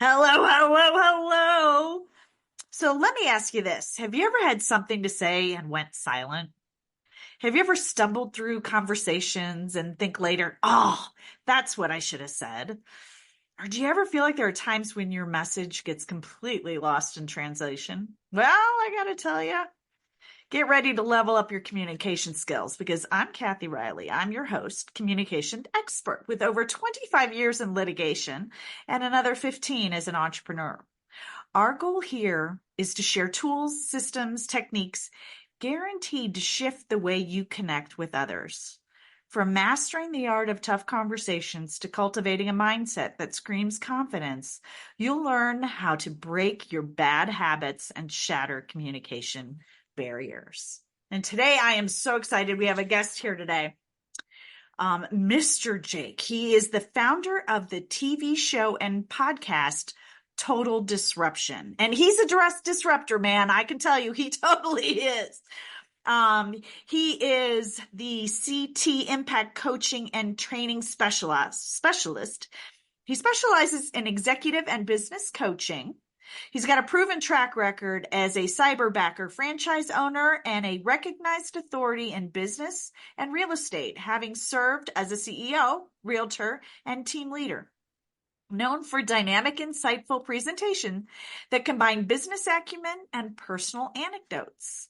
Hello, hello, hello. So let me ask you this. Have you ever had something to say and went silent? Have you ever stumbled through conversations and think later, oh, that's what I should have said? Or do you ever feel like there are times when your message gets completely lost in translation? Well, I gotta tell you, get ready to level up your communication skills because I'm Kathy Riley. I'm your host, communication expert with over 25 years in litigation and another 15 as an entrepreneur. Our goal here is to share tools, systems, techniques guaranteed to shift the way you connect with others. From mastering the art of tough conversations to cultivating a mindset that screams confidence, you'll learn how to break your bad habits and shatter communication barriers. And today I am so excited. We have a guest here today, Mr. Jake. He is the founder of the TV show and podcast Total Disruption. And he's a disruptor, man. I can tell you he totally is. He is the CT Impact Coaching and Training Specialist. He specializes in executive and business coaching. He's got a proven track record as a cyberbacker franchise owner and a recognized authority in business and real estate, having served as a CEO, realtor, and team leader. Known for dynamic, insightful presentation that combine business acumen and personal anecdotes.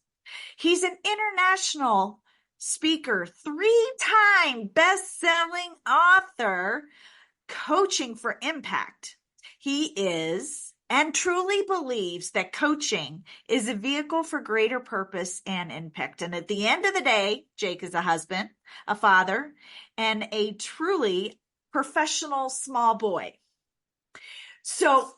He's an international speaker, 3-time best-selling author, coaching for impact. He is and truly believes that coaching is a vehicle for greater purpose and impact. And at the end of the day, Jake is a husband, a father, and a truly professional small boy. So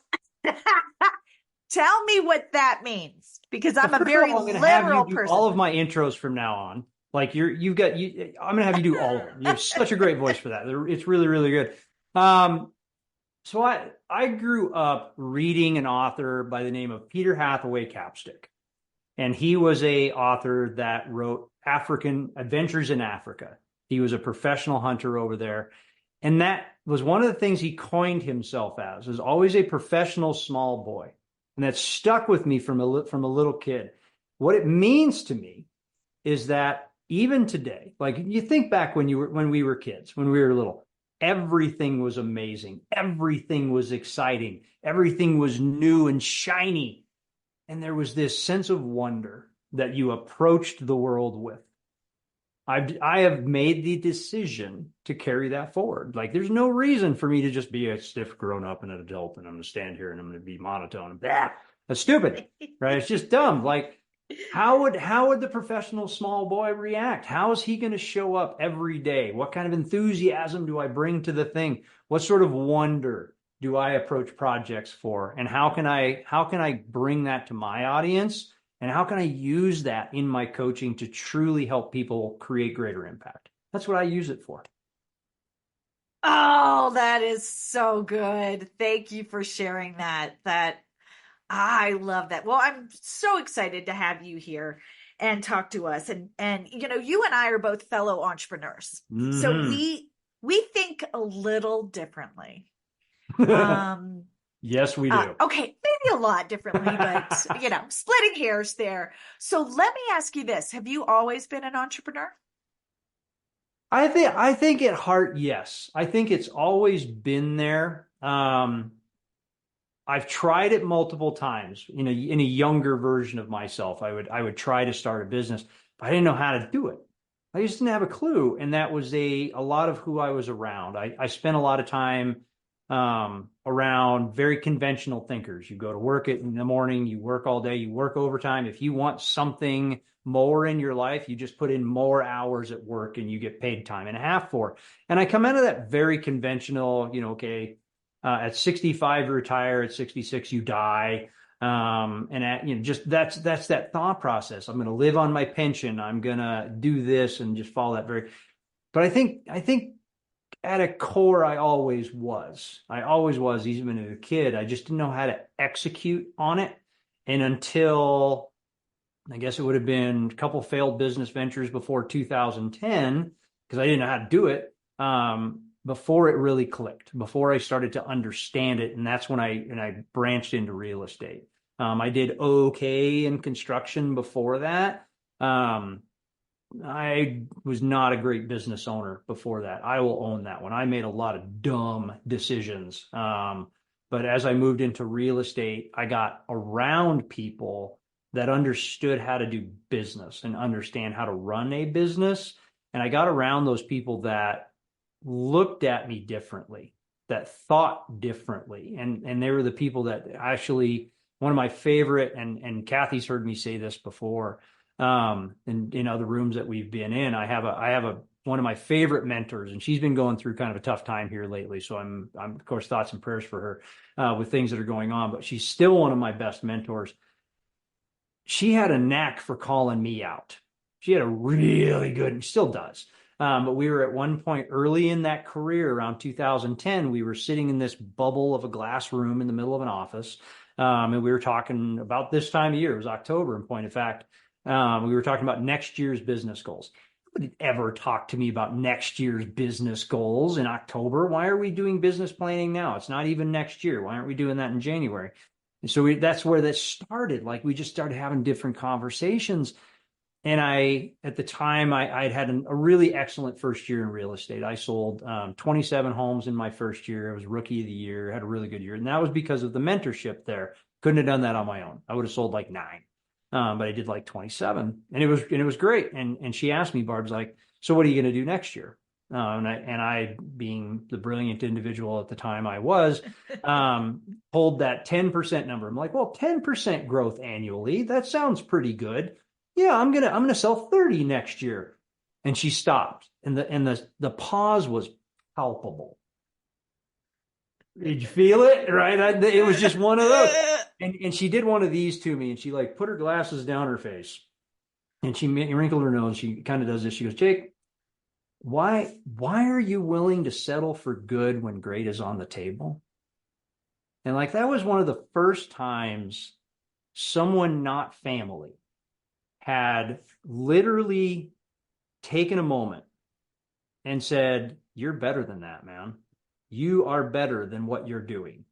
tell me what that means, because I'm a very literal person. All of my intros from now on. Like I'm going to have you do all of them. You have such a great voice for that. It's really, really good. So I grew up reading an author by the name of Peter Hathaway Capstick. And he was a author that wrote African Adventures in Africa. He was a professional hunter over there. And that was one of the things he coined himself as, was always a professional small boy. And that stuck with me from a little kid. What it means to me is that even today, like you think back when we were kids, when we were little, everything was amazing. Everything was exciting. Everything was new and shiny. And there was this sense of wonder that you approached the world with. I have made the decision to carry that forward. Like there's no reason for me to just be a stiff grown up and an adult and I'm going to stand here and I'm going to be monotone. That's stupid, right? It's just dumb. Like how would the professional small boy react? How is he going to show up every day? What kind of enthusiasm do I bring to the thing? What sort of wonder do I approach projects for? And how can I bring that to my audience? And how can I use that in my coaching to truly help people create greater impact? That's what I use it for. Oh, that is so good. Thank you for sharing that. I love that. Well, I'm so excited to have you here and talk to us. And you and I are both fellow entrepreneurs. Mm-hmm. So we think a little differently. Yes, we do. Okay, maybe a lot differently, but splitting hairs there. So let me ask you this. Have you always been an entrepreneur? I think at heart, yes. I think it's always been there. I've tried it multiple times. In a younger version of myself, I would try to start a business, but I didn't know how to do it. I just didn't have a clue. And that was a lot of who I was around. I spent a lot of time around very conventional thinkers. You go to work in the morning, you work all day, you work overtime. If you want something more in your life, you just put in more hours at work and you get paid time and a half for it. And I come out of that very conventional, at 65, you retire, at 66, you die. Just that's that thought process. I'm going to live on my pension. I'm going to do this and just follow that but I think at a core, I always was, even as a kid. I just didn't know how to execute on it. And until, I guess it would have been a couple failed business ventures before 2010, because I didn't know how to do it. before it really clicked, before I started to understand it. And that's when I branched into real estate. I did okay in construction before that. I was not a great business owner before that. I will own that one. I made a lot of dumb decisions. But as I moved into real estate, I got around people that understood how to do business and understand how to run a business. And I got around those people that looked at me differently, that thought differently. And they were the people that actually, one of my favorite, and Kathy's heard me say this before, in other rooms that we've been in. I have a one of my favorite mentors, and she's been going through kind of a tough time here lately. So I'm of course thoughts and prayers for her with things that are going on, but she's still one of my best mentors. She had a knack for calling me out. She had a really good, and still does. But we were at one point early in that career, around 2010, we were sitting in this bubble of a glass room in the middle of an office. And we were talking about this time of year. It was October, in point of fact. We were talking about next year's business goals. Nobody ever talked to me about next year's business goals in October. Why are we doing business planning now? It's not even next year. Why aren't we doing that in January? And so that's where that started. Like, we just started having different conversations. And at the time, I'd had a really excellent first year in real estate. I sold 27 homes in my first year. I was rookie of the year, had a really good year. And that was because of the mentorship there. Couldn't have done that on my own. I would have sold like 9. But I did like 27, and it was great. And she asked me, Barb's like, so what are you going to do next year? And I, being the brilliant individual at the time I was, pulled that 10% number. I'm like, well, 10% growth annually, that sounds pretty good. Yeah, I'm gonna sell 30 next year. And she stopped, and the pause was palpable. Did you feel it? Right? It was just one of those. And she did one of these to me, and she like put her glasses down her face, and she wrinkled her nose. She kind of does this. She goes, Jake, why are you willing to settle for good when great is on the table? And like, that was one of the first times someone not family had literally taken a moment and said, you're better than that, man. You are better than what you're doing.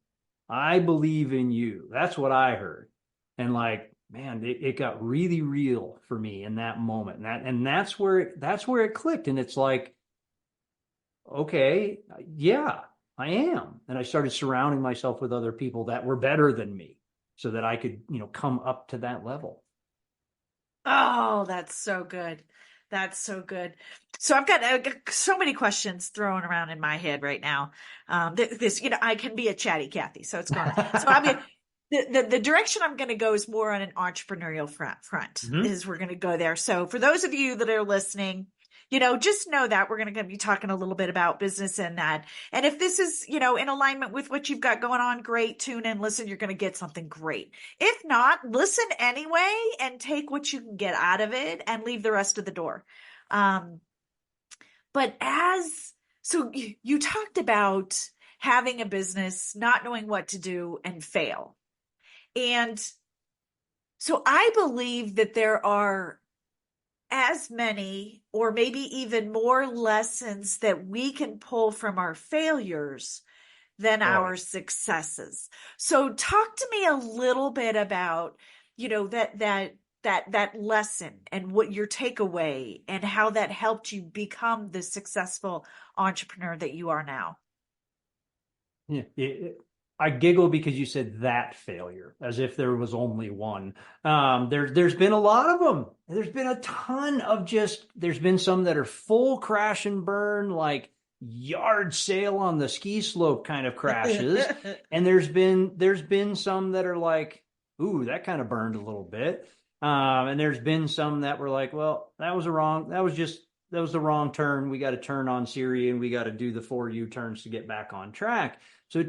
I believe in you. That's what I heard. And like, man, it got really real for me in that moment. And that's where it clicked. And it's like, okay, yeah, I am. And I started surrounding myself with other people that were better than me so that I could, come up to that level. Oh, that's so good. That's so good. So I've got so many questions thrown around in my head right now. I can be a chatty Kathy, so it's going. So I'm gonna, the direction I'm going to go is more on an entrepreneurial front. Mm-hmm. Is we're going to go there. So for those of you that are listening, just know that we're going to be talking a little bit about business and that. And if this is, in alignment with what you've got going on, great, tune in, listen, you're going to get something great. If not, listen anyway and take what you can get out of it and leave the rest of the door. But so you talked about having a business, not knowing what to do and fail. And so I believe that there are as many or maybe even more lessons that we can pull from our failures than our successes. So talk to me a little bit about, that lesson and what your takeaway and how that helped you become the successful entrepreneur that you are now. Yeah, I giggle because you said that failure, as if there was only one. There's been a lot of them. There's been a ton of there's been some that are full crash and burn, like yard sale on the ski slope kind of crashes. And there's been some that are like, ooh, that kind of burned a little bit. And there's been some that were like, well, that was the wrong turn. We got to turn on Siri and we got to do the 4 U-turns to get back on track. So,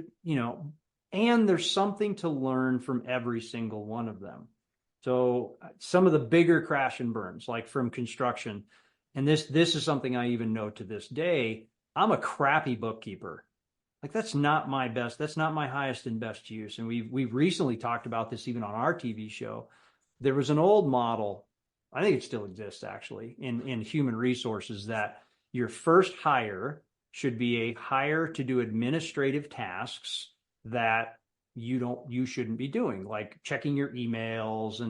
and there's something to learn from every single one of them. So some of the bigger crash and burns, like from construction, and this is something I even know to this day, I'm a crappy bookkeeper. Like, that's not my highest and best use. And we've recently talked about this even on our TV show. There was an old model, I think it still exists actually, in human resources, that your first hire should be a hire to do administrative tasks that you shouldn't be doing, like checking your emails.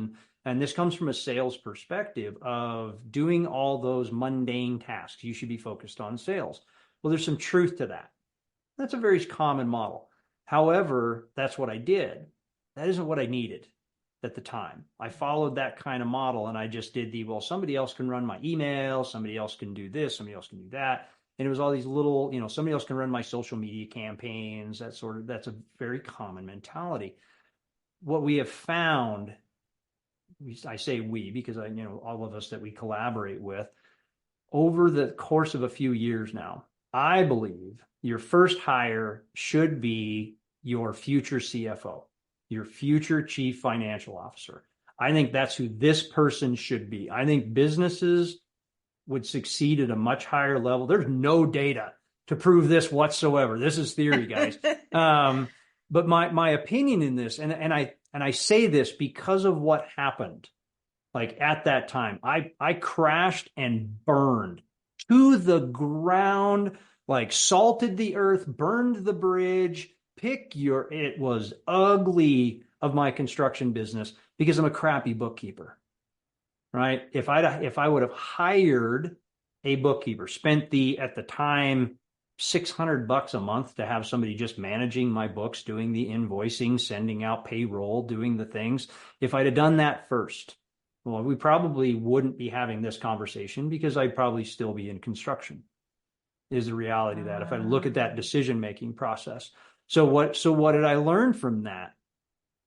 And this comes from a sales perspective of doing all those mundane tasks. You should be focused on sales. Well, there's some truth to that. That's a very common model. However, that's what I did. That isn't what I needed at the time. I followed that kind of model, and I just did well, somebody else can run my email, somebody else can do this, somebody else can do that. And it was all these little, somebody else can run my social media campaigns. That's a very common mentality. What we have found, I say we because all of us that we collaborate with over the course of a few years now, I believe your first hire should be your future CFO, your future chief financial officer. I think that's who this person should be. I think businesses would succeed at a much higher level. There's no data to prove this whatsoever. This is theory, guys. But my opinion in this, and I say this because of what happened. Like at that time, I crashed and burned to the ground, like salted the earth, burned the bridge. It was ugly of my construction business because I'm a crappy bookkeeper. Right? If I would have hired a bookkeeper, spent at the time $600 a month to have somebody just managing my books, doing the invoicing, sending out payroll, doing the things. If I'd have done that first, well, we probably wouldn't be having this conversation because I'd probably still be in construction. Is the reality of that if I look at that decision-making process. So what did I learn from that?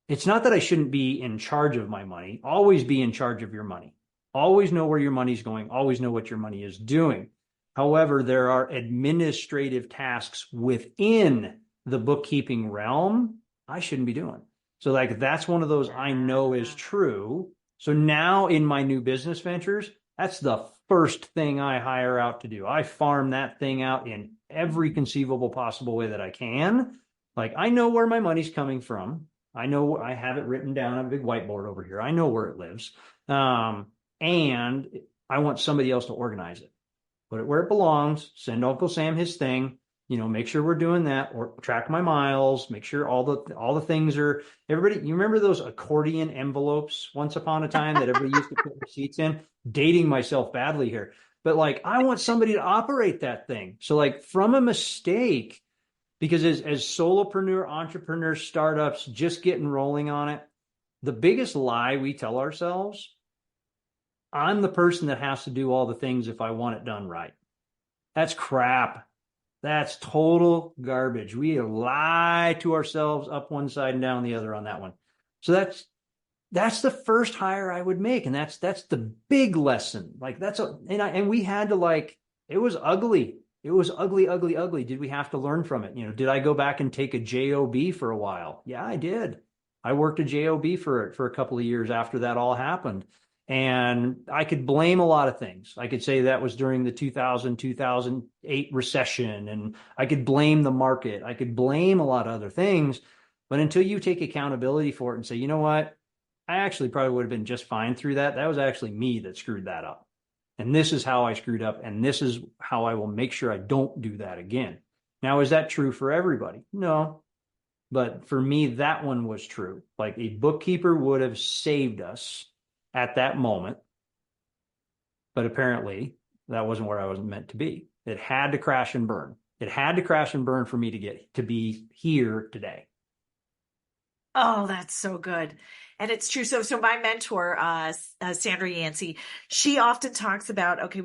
It's not that I shouldn't be in charge of my money. Always be in charge of your money. Always know where your money's going. Always know what your money is doing. However, there are administrative tasks within the bookkeeping realm I shouldn't be doing. So that's one of those I know is true. So now in my new business ventures, that's the first thing I hire out to do. I farm that thing out in every conceivable possible way that I can. Like I know where my money's coming from. I know I have it written down on a big whiteboard over here. I know where it lives. And I want somebody else to organize it. Put it where it belongs. Send Uncle Sam his thing. Make sure we're doing that, or track my miles. Make sure all the things are. Everybody, you remember those accordion envelopes once upon a time that everybody used to put receipts in? Dating myself badly here, but I want somebody to operate that thing. So from a mistake, because as solopreneur, entrepreneur, startups just getting rolling on it, the biggest lie we tell ourselves, I'm the person that has to do all the things if I want it done right. That's crap. That's total garbage. We lie to ourselves up one side and down the other on that one. So that's the first hire I would make. And that's the big lesson. And we had to it was ugly. It was ugly, ugly, ugly. Did we have to learn from it? Did I go back and take a JOB for a while? Yeah, I did. I worked a JOB for a couple of years after that all happened. And I could blame a lot of things. I could say that was during the 2008 recession, and I could blame the market. I could blame a lot of other things. But until you take accountability for it and say, you know what, I actually probably would have been just fine through that. That was actually me that screwed that up. And this is how I screwed up. And this is how I will make sure I don't do that again. Now, is that true for everybody? No. But for me, that one was true. Like a bookkeeper would have saved us at that moment. But apparently that wasn't where I was meant to be. It had to crash and burn. It had to crash and burn for me to get to be here today. Oh, that's so good. And it's true. So my mentor, Sandra Yancey, she often talks about, okay,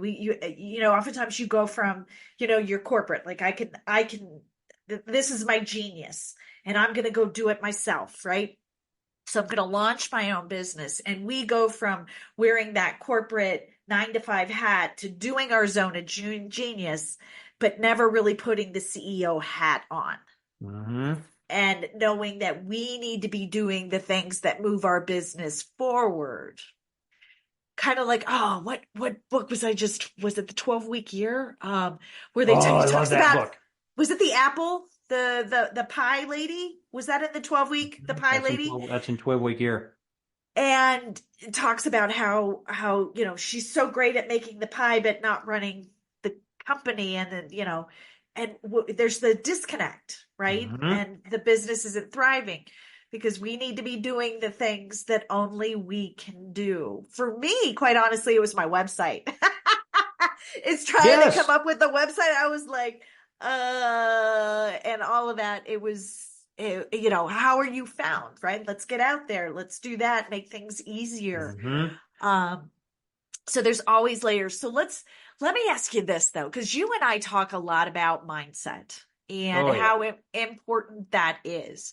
oftentimes you go from, your corporate, like I can, this is my genius and I'm going to go do it myself. Right. So I'm going to launch my own business. And we go from wearing that corporate 9-to-5 hat to doing our zone of genius, but never really putting the CEO hat on. Mm-hmm. And knowing that we need to be doing the things that move our business forward. Kind of like, what book was it the 12-week year? Where he talks about, book. Was it the apple? The pie lady? Was that in the 12-week, the pie lady? That's in 12-week year. And it talks about how she's so great at making the pie, but not running the company. And then, and there's the disconnect, right? Mm-hmm. And the business isn't thriving because we need to be doing the things that only we can do. For me, quite honestly, it was my website. It's trying to come Yes. up with the website. I was like, and all of that. It was, how are you found, right? Let's get out there. Let's do that. Make things easier. Mm-hmm. Um, so there's always layers. So let me ask you this though, because you and I talk a lot about mindset and Oh yeah. how important that is.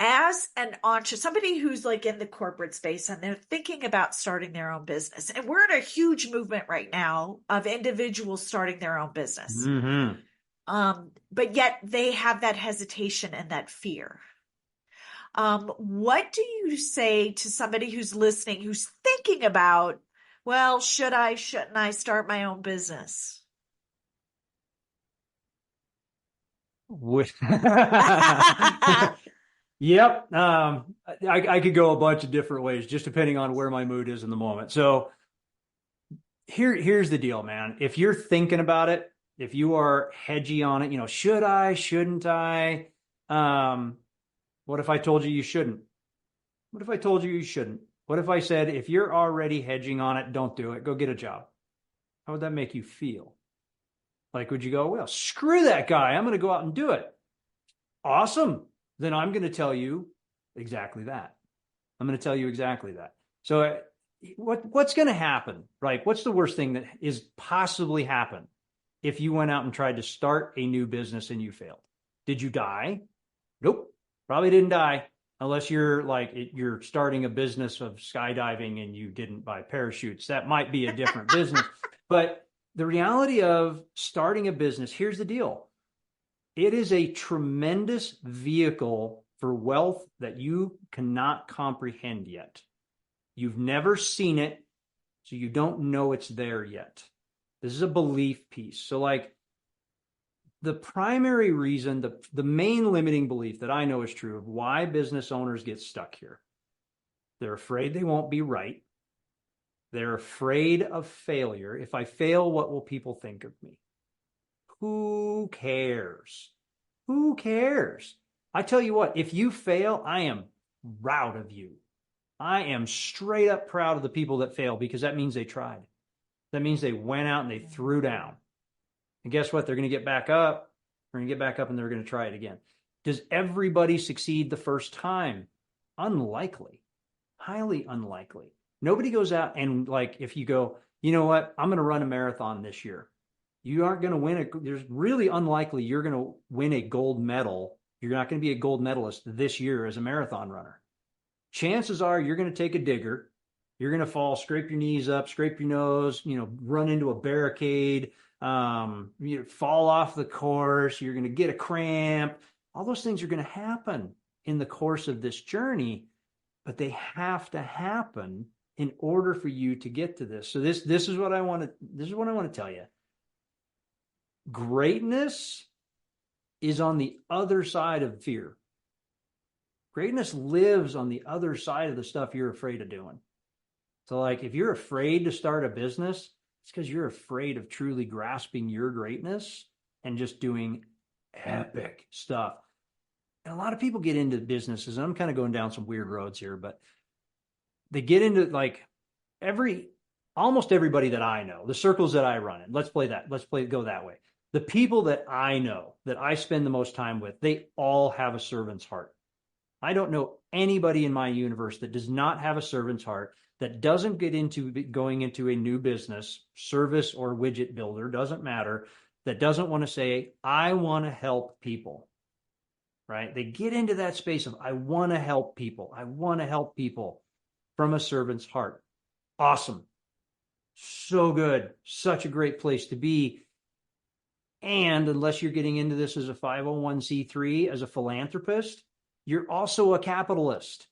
As an entrepreneur, somebody who's like in the corporate space and they're thinking about starting their own business, and we're in a huge movement right now of individuals starting their own business. Mm-hmm. But yet they have that hesitation and that fear. What do you say to somebody who's listening, who's thinking about, well, shouldn't I start my own business? Yep. I could go a bunch of different ways, just depending on where my mood is in the moment. So here's the deal, man. If you're thinking about it, if you are hedgy on it, should I, shouldn't I? What if I told you you shouldn't? What if I told you you shouldn't? What if I said, if you're already hedging on it, don't do it. Go get a job. How would that make you feel? Like, would you go, well, screw that guy. I'm going to go out and do it. Awesome. Then I'm going to tell you exactly that. I'm going to tell you exactly that. So what's going to happen, right? What's the worst thing that is possibly happen if you went out and tried to start a new business and you failed? Did you die? Nope. Probably didn't die unless you're starting a business of skydiving and you didn't buy parachutes. That might be a different business. But the reality of starting a business, here's the deal. It is a tremendous vehicle for wealth that you cannot comprehend yet. You've never seen it, so you don't know it's there yet. This is a belief piece. So like the primary reason, the main limiting belief that I know is true of why business owners get stuck here. They're afraid they won't be right. They're afraid of failure. If I fail, what will people think of me? Who cares? Who cares? I tell you what, if you fail, I am proud of you. I am straight up proud of the people that fail because that means they tried. That means they went out and they threw down. And guess what? They're going to get back up. They're going to get back up and they're going to try it again. Does everybody succeed the first time? Unlikely. Highly unlikely. Nobody goes out and like, if you go, you know what? I'm going to run a marathon this year. You aren't going to win there's really unlikely you're going to win a gold medal. You're not going to be a gold medalist this year as a marathon runner. Chances are you're going to take a digger. You're going to fall, scrape your knees up, scrape your nose, run into a barricade, fall off the course. You're going to get a cramp. All those things are going to happen in the course of this journey, but they have to happen in order for you to get to this. So this is what I want to tell you. Greatness is on the other side of fear. Greatness lives on the other side of the stuff you're afraid of doing. So like if you're afraid to start a business, it's because you're afraid of truly grasping your greatness and just doing epic stuff. And a lot of people get into businesses, and I'm kind of going down some weird roads here, but they get into like almost everybody that I know, the circles that I run in. Let's go that way. The people that I know, that I spend the most time with, they all have a servant's heart. I don't know anybody in my universe that does not have a servant's heart, that doesn't get into going into a new business, service or widget builder, doesn't matter, that doesn't want to say, I want to help people, right? They get into that space of, I want to help people. I want to help people from a servant's heart. Awesome. So good. Such a great place to be. And unless you're getting into this as a 501c3, as a philanthropist, you're also a capitalist.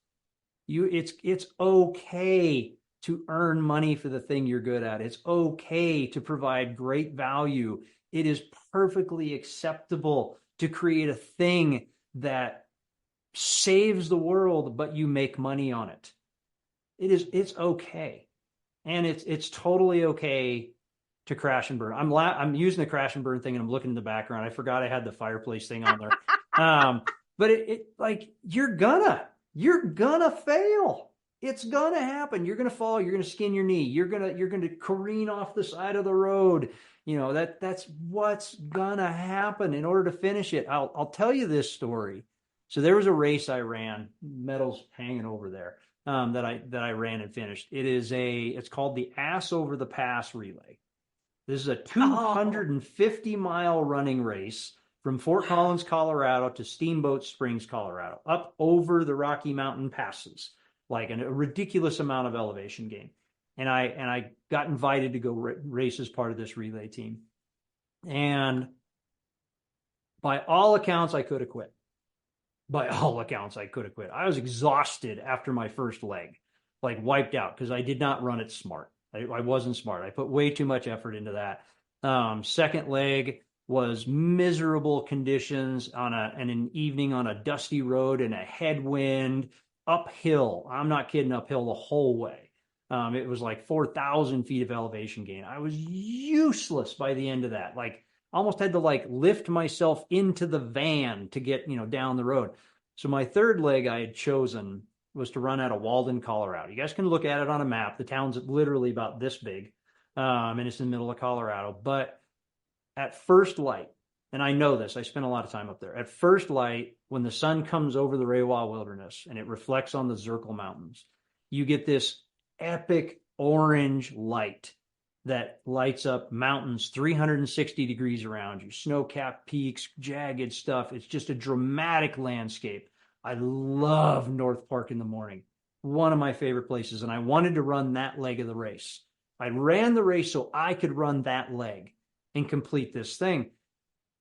It's okay to earn money for the thing you're good at. It's okay to provide great value. It is perfectly acceptable to create a thing that saves the world, but you make money on it. It's okay. And it's totally okay to crash and burn. I'm using the crash and burn thing, and I'm looking in the background. I forgot I had the fireplace thing on there. But it like you're gonna fail. It's gonna happen. You're gonna fall. You're gonna skin your knee. You're gonna careen off the side of the road. That's what's gonna happen in order to finish it. I'll tell you this story. So there was a race I ran, medals hanging over there, that I ran and finished. It's called the Ass Over the Pass Relay. This is a Oh, 250-mile running race from Fort wow. Collins, Colorado to Steamboat Springs, Colorado, up over the Rocky Mountain passes, like a ridiculous amount of elevation gain. And I got invited to go race as part of this relay team. And by all accounts, I could have quit. By all accounts, I could have quit. I was exhausted after my first leg, like wiped out, because I did not run it smart. I wasn't smart. I put way too much effort into that. Second leg was miserable conditions on an evening on a dusty road in a headwind, uphill. I'm not kidding, uphill the whole way. It was like 4,000 feet of elevation gain. I was useless by the end of that. Like almost had to like lift myself into the van to get, down the road. So my third leg I had chosen was to run out of Walden, Colorado. You guys can look at it on a map. The town's literally about this big, and it's in the middle of Colorado. But at first light, and I know this, I spent a lot of time up there. At first light, when the sun comes over the Rewa Wilderness and it reflects on the Zirkle Mountains, you get this epic orange light that lights up mountains 360 degrees around you, snow-capped peaks, jagged stuff. It's just a dramatic landscape. I love North Park in the morning. One of my favorite places. And I wanted to run that leg of the race. I ran the race so I could run that leg and complete this thing.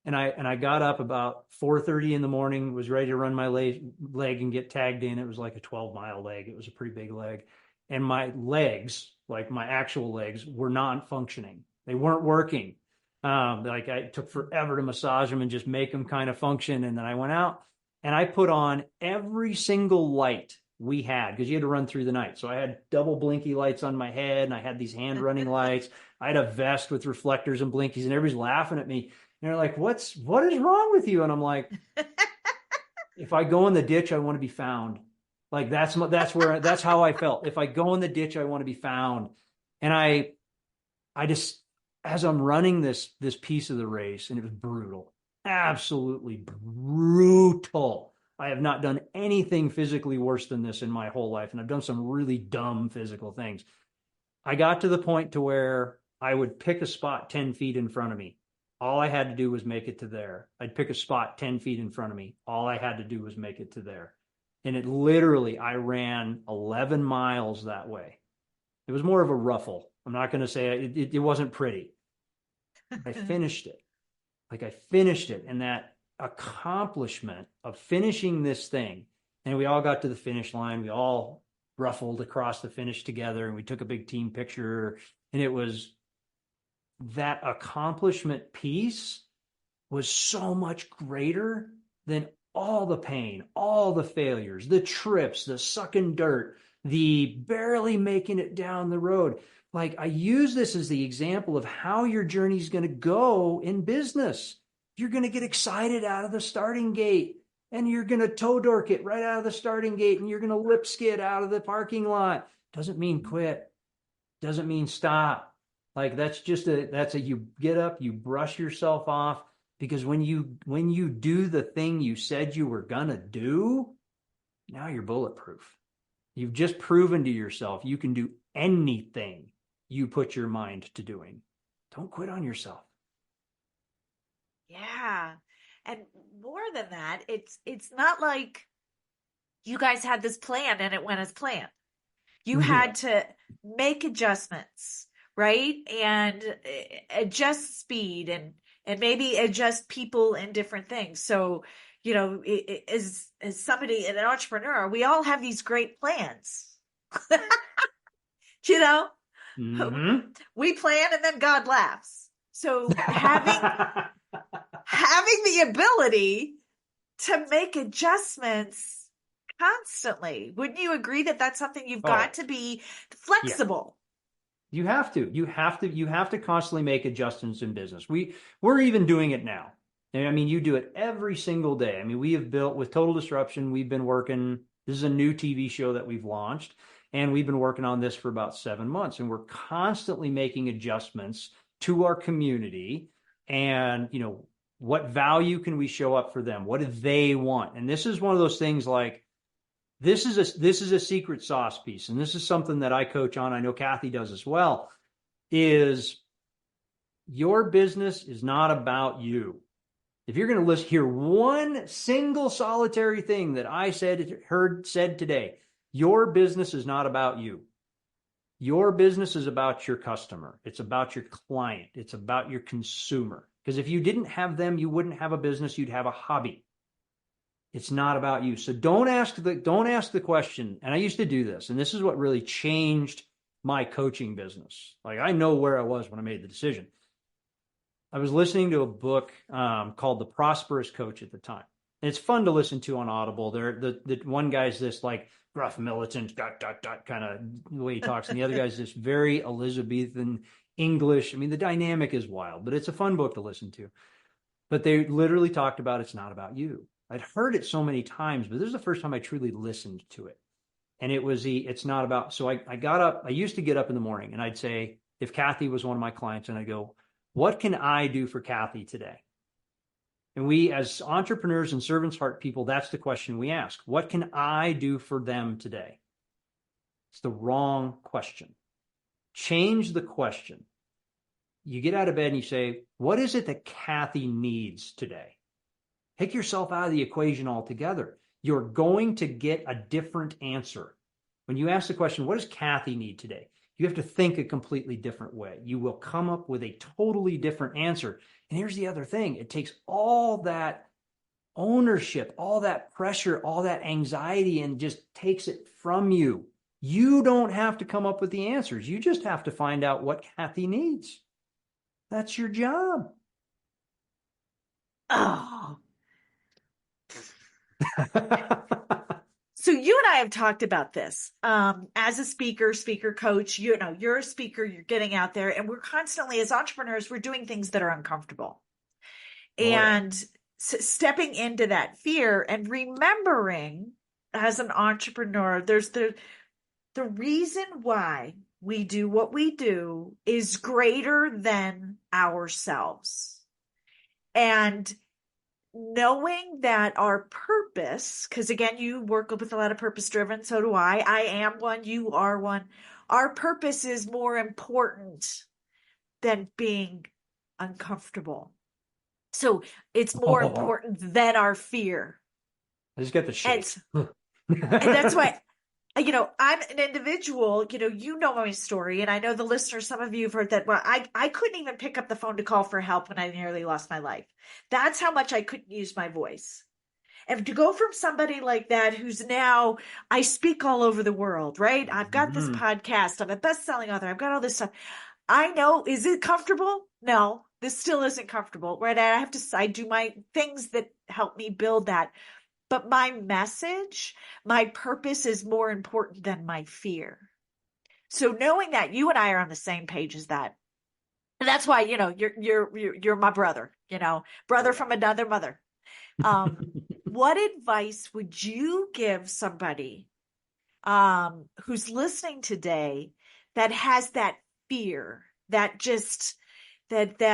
And I got up about 4:30 in the morning, was ready to run my leg and get tagged in. It was like a 12-mile leg. It was a pretty big leg. And my legs, like my actual legs, were not functioning. They weren't working. Like I took forever to massage them and just make them kind of function. And then I went out and I put on every single light we had, because you had to run through the night. So I had double blinky lights on my head, and I had these hand running lights. I had a vest with reflectors and blinkies, and everybody's laughing at me. And they're like, what is wrong with you? And I'm like, if I go in the ditch, I want to be found. Like that's how I felt. If I go in the ditch, I want to be found. And I just, as I'm running this piece of the race, and it was brutal, absolutely brutal. I have not done anything physically worse than this in my whole life, and I've done some really dumb physical things. I got to the point to where I would pick a spot 10 feet in front of me. All I had to do was make it to there. I'd pick a spot 10 feet in front of me. All I had to do was make it to there. And I ran 11 miles that way. It was more of a ruffle. I'm not going to say it wasn't pretty. I finished it. Like I finished it. And that accomplishment of finishing this thing, and we all got to the finish line. We all ruffled across the finish together, and we took a big team picture. And it was that accomplishment piece was so much greater than all the pain, all the failures, the trips, the sucking dirt, the barely making it down the road. Like I use this as the example of how your journey is going to go in business. You're going to get excited out of the starting gate, and you're going to toe dork it right out of the starting gate, and you're going to lip skid out of the parking lot. Doesn't mean quit. Doesn't mean stop. Like that's you get up, you brush yourself off, because when you do the thing you said you were gonna do, now you're bulletproof. You've just proven to yourself you can do anything you put your mind to doing. Don't quit on yourself. Yeah. And more than that, it's not like you guys had this plan and it went as planned. You No. had to make adjustments, right? And adjust speed and maybe adjust people and different things. So, as somebody, an entrepreneur, we all have these great plans. you know, Mm-hmm. we plan and then God laughs. So having the ability to make adjustments constantly, wouldn't you agree that that's something you've got Oh, to be yeah. flexible? You have to constantly make adjustments in business. We're even doing it now. And I mean, you do it every single day. I mean, we have built with Total Disruption, we've been working, this is a new TV show that we've launched, and we've been working on this for about 7 months. And we're constantly making adjustments to our community. And, what value can we show up for them? What do they want? And this is one of those things like, this is a secret sauce piece, and this is something that I coach on. I know Kathy does as well. Is your business is not about you. If you're going to hear one single solitary thing that I said today, your business is not about you. Your business is about your customer. It's about your client. It's about your consumer. Because if you didn't have them, you wouldn't have a business. You'd have a hobby. It's not about you. So don't ask the question. And I used to do this, and this is what really changed my coaching business. Like, I know where I was when I made the decision. I was listening to a book called The Prosperous Coach at the time. And it's fun to listen to on Audible. The one guy's this like gruff militant kind of the way he talks, and the other guy's this very Elizabethan English. I mean, the dynamic is wild, but it's a fun book to listen to. But they literally talked about it's not about you. I'd heard it so many times, but this is the first time I truly listened to it. And it's not about, so I got up, I used to get up in the morning and I'd say, if Kathy was one of my clients, and I go, what can I do for Kathy today? And we, as entrepreneurs and servants' heart people, that's the question we ask. What can I do for them today? It's the wrong question. Change the question. You get out of bed and you say, what is it that Kathy needs today? Take yourself out of the equation altogether. You're going to get a different answer. When you ask the question, what does Kathy need today? You have to think a completely different way. You will come up with a totally different answer. And here's the other thing. It takes all that ownership, all that pressure, all that anxiety, and just takes it from you. You don't have to come up with the answers. You just have to find out what Kathy needs. That's your job. Oh. So you and I have talked about this as a speaker coach. You're a speaker, you're getting out there, and we're constantly, as entrepreneurs, we're doing things that are uncomfortable. And stepping into that fear and remembering as an entrepreneur, there's the reason why we do what we do is greater than ourselves. And knowing that our purpose, because again, you work with a lot of purpose driven, so do I. I am one, you are one. Our purpose is more important than being uncomfortable. So it's more important than our fear. I just got the shake. And that's why, I'm an individual, you know my story, and I know the listeners, some of you have heard that. Well, I couldn't even pick up the phone to call for help when I nearly lost my life. That's how much I couldn't use my voice. And to go from somebody like that, who's now, I speak all over the world, right? I've got this podcast. I'm a best-selling author. I've got all this stuff. I know, is it comfortable? No, this still isn't comfortable, right? I do my things that help me build that. But my message, my purpose is more important than my fear. So knowing that, you and I are on the same page as that. And that's why, you're my brother, brother from another mother. What advice would you give somebody who's listening today that has that fear, that just that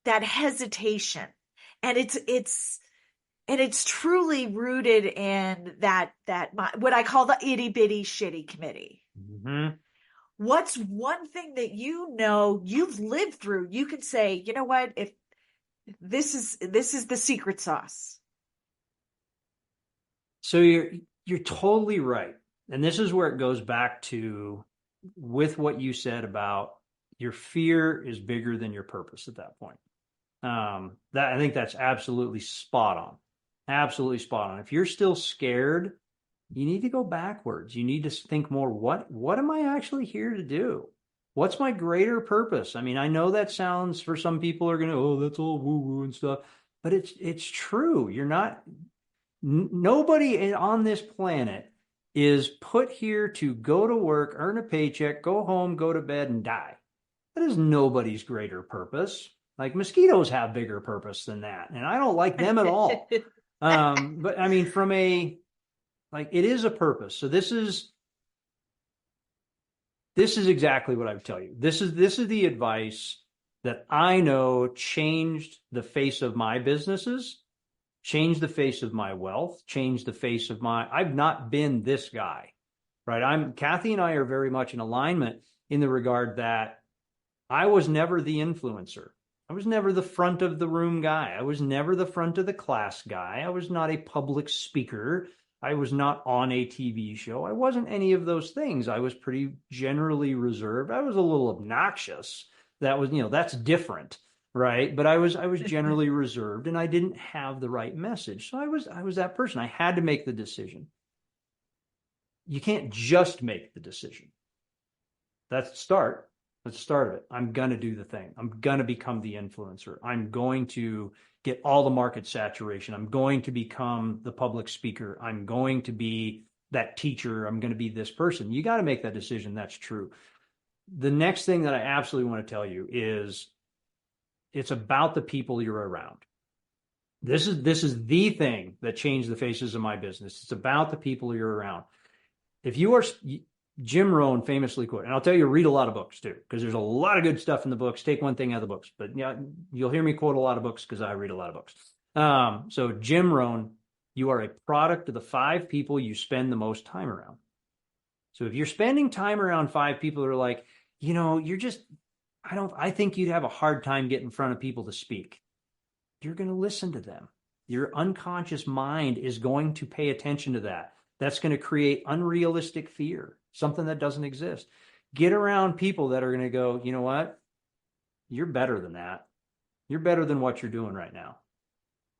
hesitation, and it's truly rooted in that what I call the itty bitty shitty committee. Mm-hmm. What's one thing that you've lived through? You can say, you know what? If this is the secret sauce. So you're totally right, and this is where it goes back to with what you said about your fear is bigger than your purpose at that point. That I think that's absolutely spot on. Absolutely spot on. If you're still scared, you need to go backwards. You need to think more, what am I actually here to do? What's my greater purpose? I mean, I know that sounds, for some people are going to, oh, that's all woo-woo and stuff, but it's true. You're not, nobody on this planet is put here to go to work, earn a paycheck, go home, go to bed, and die. That is nobody's greater purpose. Like mosquitoes have bigger purpose than that, and I don't like them at all. But I mean, from a like, it is a purpose. So this is exactly what I would tell you. This is the advice that I know changed the face of my businesses, changed the face of my wealth, changed the face of my. I've not been this guy, right? Kathy and I are very much in alignment in the regard that I was never the influencer. I was never the front of the room guy. I was never the front of the class guy. I was not a public speaker. I was not on a TV show. I wasn't any of those things. I was pretty generally reserved. I was a little obnoxious. That was, that's different, right? But I was generally reserved, and I didn't have the right message. So I was that person. I had to make the decision. You can't just make the decision. That's the start. That's the start of it. I'm going to do the thing. I'm going to become the influencer. I'm going to get all the market saturation. I'm going to become the public speaker. I'm going to be that teacher. I'm going to be this person. You got to make that decision. That's true. The next thing that I absolutely want to tell you is it's about the people you're around. This is the thing that changed the faces of my business. It's about the people you're around. If you are Jim Rohn famously quoted, and I'll tell you, read a lot of books too, because there's a lot of good stuff in the books. Take one thing out of the books, but yeah, you'll hear me quote a lot of books because I read a lot of books. So Jim Rohn, you are a product of the 5 people you spend the most time around. So if you're spending time around 5 people who are like, you're just, I think you'd have a hard time getting in front of people to speak. You're going to listen to them. Your unconscious mind is going to pay attention to that. That's going to create unrealistic fear, something that doesn't exist. Get around people that are going to go, you know what? You're better than that. You're better than what you're doing right now.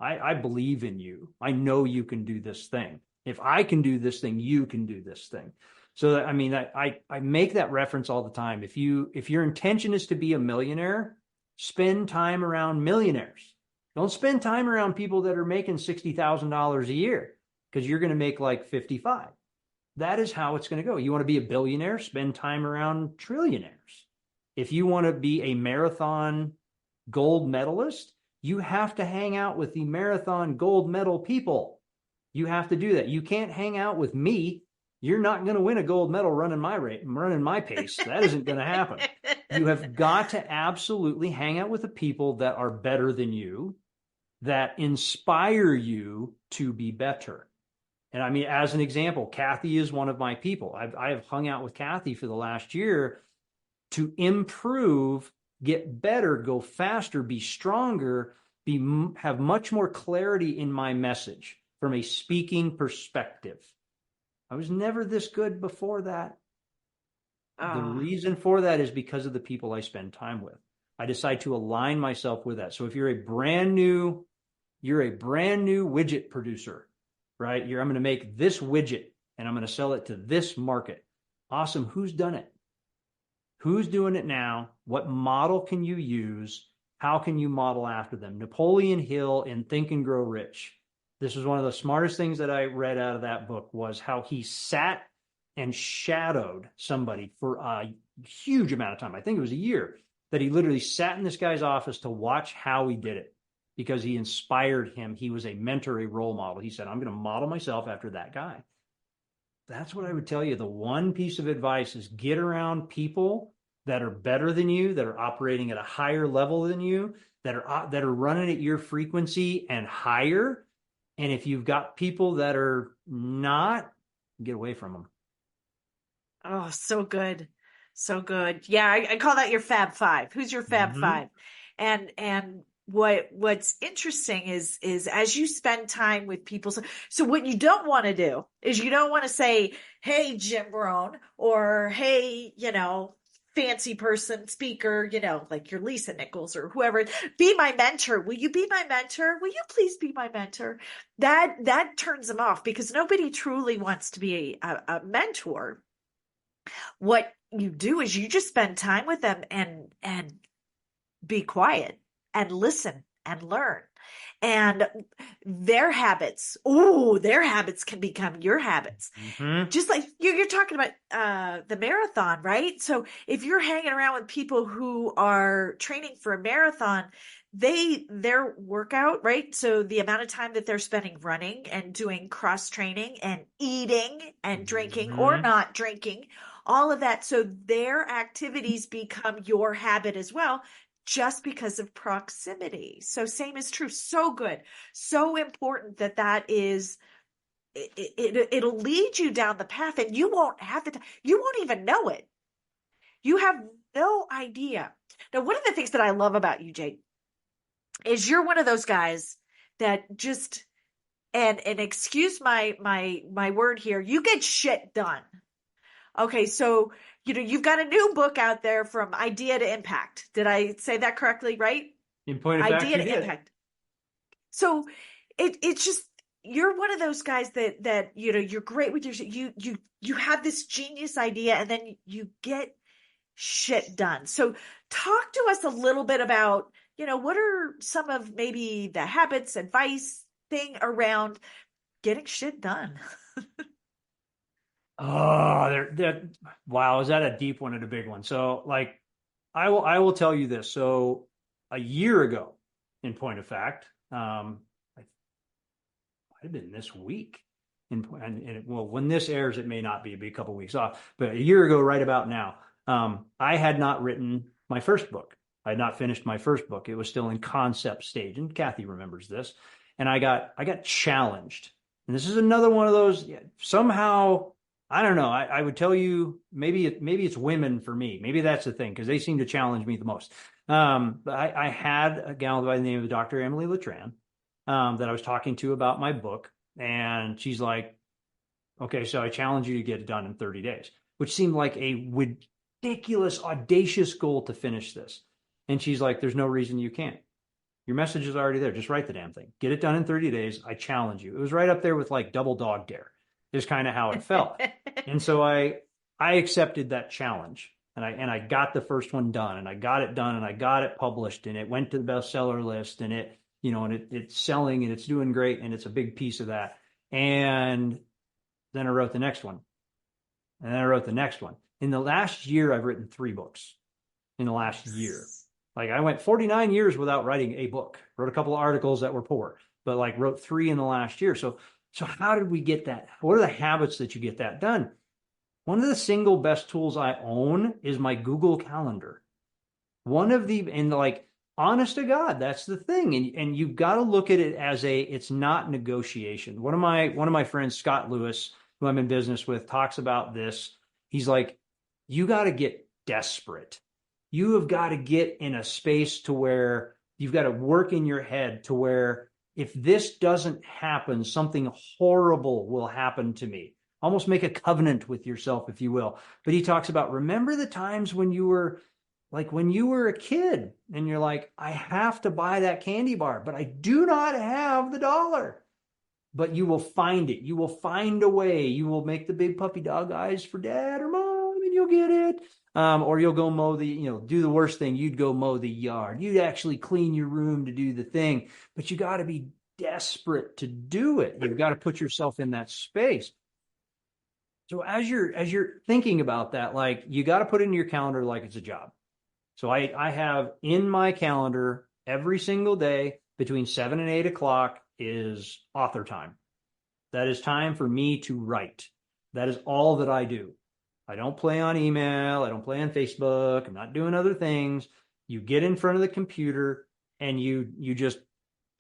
I believe in you. I know you can do this thing. If I can do this thing, you can do this thing. So I mean, I make that reference all the time. If your intention is to be a millionaire, spend time around millionaires. Don't spend time around people that are making $60,000 a year, because you're going to make like 55. That is how it's going to go. You want to be a billionaire, spend time around trillionaires. If you want to be a marathon gold medalist, you have to hang out with the marathon gold medal people. You have to do that. You can't hang out with me. You're not going to win a gold medal running my pace. That isn't going to happen. You have got to absolutely hang out with the people that are better than you, that inspire you to be better. And I mean, as an example, Kathy is one of my people. I have hung out with Kathy for the last year to improve, get better, go faster, be stronger, have much more clarity in my message from a speaking perspective. I was never this good before that. The reason for that is because of the people I spend time with. I decide to align myself with that. So if you're a brand new widget producer, right? I'm going to make this widget and I'm going to sell it to this market. Awesome. Who's done it? Who's doing it now? What model can you use? How can you model after them? Napoleon Hill in Think and Grow Rich. This was one of the smartest things that I read out of that book, was how he sat and shadowed somebody for a huge amount of time. I think it was a year that he literally sat in this guy's office to watch how he did it, because he inspired him. He was a mentor, a role model. He said, I'm going to model myself after that guy. That's what I would tell you. The one piece of advice is get around people that are better than you, that are operating at a higher level than you, that are running at your frequency and higher. And if you've got people that are not, get away from them. Oh, so good. So good. Yeah, I call that your Fab Five. Who's your Fab Five? And what's interesting is as you spend time with people. So what you don't want to do is you don't want to say, hey, Jim Rohn, or hey, fancy person speaker, like your Lisa Nichols or whoever, be my mentor. Will you be my mentor? Will you please be my mentor? That turns them off, because nobody truly wants to be a mentor. What you do is you just spend time with them and be quiet and listen and learn. And their habits, oh, their habits can become your habits. Mm-hmm. Just like you're talking about the marathon, right? So if you're hanging around with people who are training for a marathon, their workout, right? So the amount of time that they're spending running and doing cross training and eating and drinking or Mm-hmm. not drinking, all of that. So their activities become your habit as well, just because of proximity. So same is true. So good. So important that is it'll lead you down the path and you won't have the time. You won't even know it. You have no idea. Now, one of the things that I love about you, Jake, is you're one of those guys that just and excuse my word here, you get shit done. Okay, so you've got a new book out there, From Idea to Impact. Did I say that correctly, right? In point of fact, Idea you to did. impact. So it's just you're one of those guys that you're great with you have this genius idea and then you get shit done. So talk to us a little bit about, what are some of maybe the habits, advice thing around getting shit done? Oh, wow, is that a deep one and a big one? So, like, I will tell you this. So, a year ago, in point of fact, I might have been this week. Well, when this airs, it may not be, it'll be a couple of weeks off. But a year ago, right about now, I had not written my first book. I had not finished my first book. It was still in concept stage, and Kathy remembers this. And I got challenged. And this is another one of those, yeah, somehow. I don't know. I would tell you maybe it's women for me. Maybe that's the thing because they seem to challenge me the most. But I had a gal by the name of Dr. Emily Letran that I was talking to about my book, and she's like, "Okay, so I challenge you to get it done in 30 days," which seemed like a ridiculous, audacious goal to finish this. And she's like, "There's no reason you can't. Your message is already there. Just write the damn thing. Get it done in 30 days. I challenge you." It was right up there with like double dog dare. Is kind of how it felt. And so I accepted that challenge and I got the first one done and I got it done and I got it published and it went to the bestseller list and it's selling and it's doing great and it's a big piece of that. And then I wrote the next one. And then I wrote the next one. In the last year, I've written 3 books in the last year. Like I went 49 years without writing a book. Wrote a couple of articles that were poor, but like wrote 3 in the last year. So how did we get that? What are the habits that you get that done? One of the single best tools I own is my Google Calendar. And like, honest to God, that's the thing. And you've got to look at it as it's not negotiation. One of my friends, Scott Lewis, who I'm in business with, talks about this. He's like, you got to get desperate. You have got to get in a space to where you've got to work in your head to where if this doesn't happen, something horrible will happen to me. Almost make a covenant with yourself, if you will. But he talks about, remember the times when you were a kid and you're like, I have to buy that candy bar, but I do not have the dollar. But you will find it. You will find a way. You will make the big puppy dog eyes for dad or mom and you'll get it. Or you'll go do the worst thing. You'd go mow the yard. You'd actually clean your room to do the thing, but you got to be desperate to do it. You've got to put yourself in that space. So as you're thinking about that, like you got to put it in your calendar like it's a job. So I have in my calendar every single day between 7 and 8 o'clock is author time. That is time for me to write. That is all that I do. I don't play on email. I don't play on Facebook. I'm not doing other things. You get in front of the computer and you just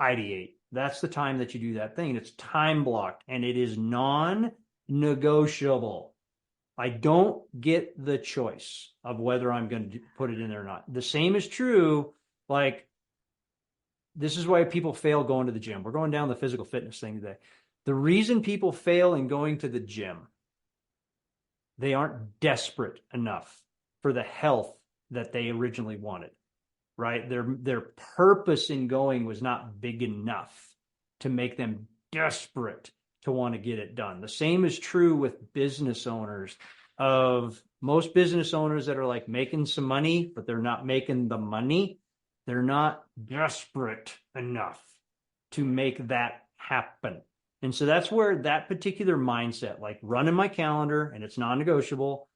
ideate. That's the time that you do that thing. It's time blocked and it is non-negotiable. I don't get the choice of whether I'm going to put it in there or not. The same is true. Like, this is why people fail going to the gym. We're going down the physical fitness thing today. The reason people fail in going to the gym, they aren't desperate enough for the health that they originally wanted, right? Their purpose in going was not big enough to make them desperate to want to get it done. The same is true with business owners. Of most business owners that are like making some money, but they're not making the money. They're not desperate enough. to make that happen. And so that's where that particular mindset, like running my calendar and it's non-negotiable